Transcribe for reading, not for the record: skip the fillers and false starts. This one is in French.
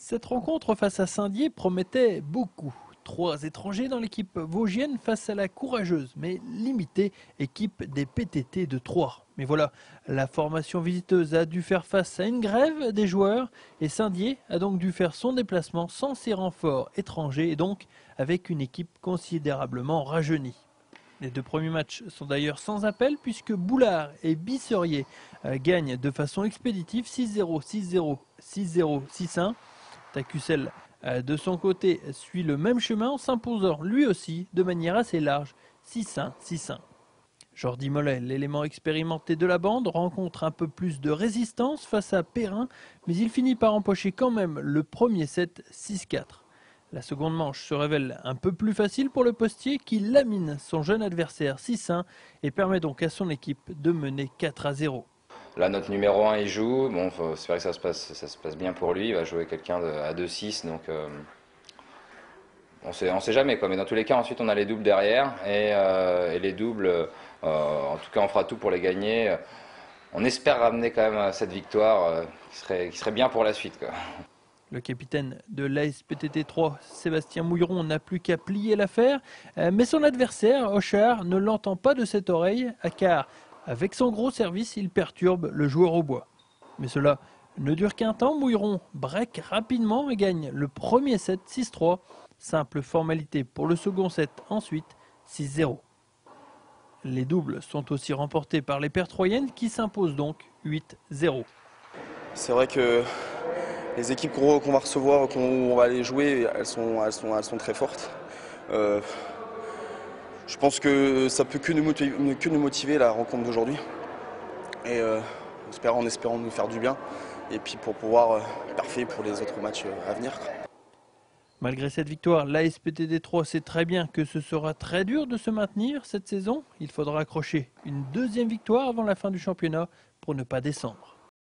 Cette rencontre face à Saint-Dié promettait beaucoup. 3 étrangers dans l'équipe vosgienne face à la courageuse, mais limitée équipe des PTT de Troyes. Mais voilà, la formation visiteuse a dû faire face à une grève des joueurs et Saint-Dié a donc dû faire son déplacement sans ses renforts étrangers et donc avec une équipe considérablement rajeunie. Les 2 premiers matchs sont d'ailleurs sans appel puisque Boulard et Bisserier gagnent de façon expéditive 6-0, 6-0, 6-0, 6-1. Tacussel, de son côté, suit le même chemin en s'imposant lui aussi de manière assez large, 6-1, 6-1. Jordi Mollet, l'élément expérimenté de la bande, rencontre un peu plus de résistance face à Perrin, mais il finit par empocher quand même le premier set 6-4. La seconde manche se révèle un peu plus facile pour le postier qui lamine son jeune adversaire 6-1 et permet donc à son équipe de mener 4-0. Là, notre numéro 1, il joue. Bon, c'est vrai que ça se passe bien pour lui. Il va jouer quelqu'un à 2-6. Donc, on sait jamais, quoi. Mais dans tous les cas, ensuite, on a les doubles derrière. Et les doubles, en tout cas, on fera tout pour les gagner. On espère ramener quand même cette victoire qui serait bien pour la suite, quoi. Le capitaine de l'ASPTT 3, Sébastien Mouilleron, n'a plus qu'à plier l'affaire. Mais son adversaire, Auchard, ne l'entend pas de cette oreille, car avec son gros service, il perturbe le joueur au bois. Mais cela ne dure qu'un temps. Mouilleron break rapidement et gagne le premier set 6-3. Simple formalité pour le second set ensuite 6-0. Les doubles sont aussi remportés par les paires troyennes qui s'imposent donc 8-0. C'est vrai que les équipes qu'on va recevoir, qu'on va aller jouer, elles sont très fortes. Je pense que ça peut que nous motiver la rencontre d'aujourd'hui. Et en espérant nous faire du bien. Et puis pour pouvoir parfait pour les autres matchs à venir. Malgré cette victoire, l'ASPTT 3 sait très bien que ce sera très dur de se maintenir cette saison. Il faudra accrocher une deuxième victoire avant la fin du championnat pour ne pas descendre.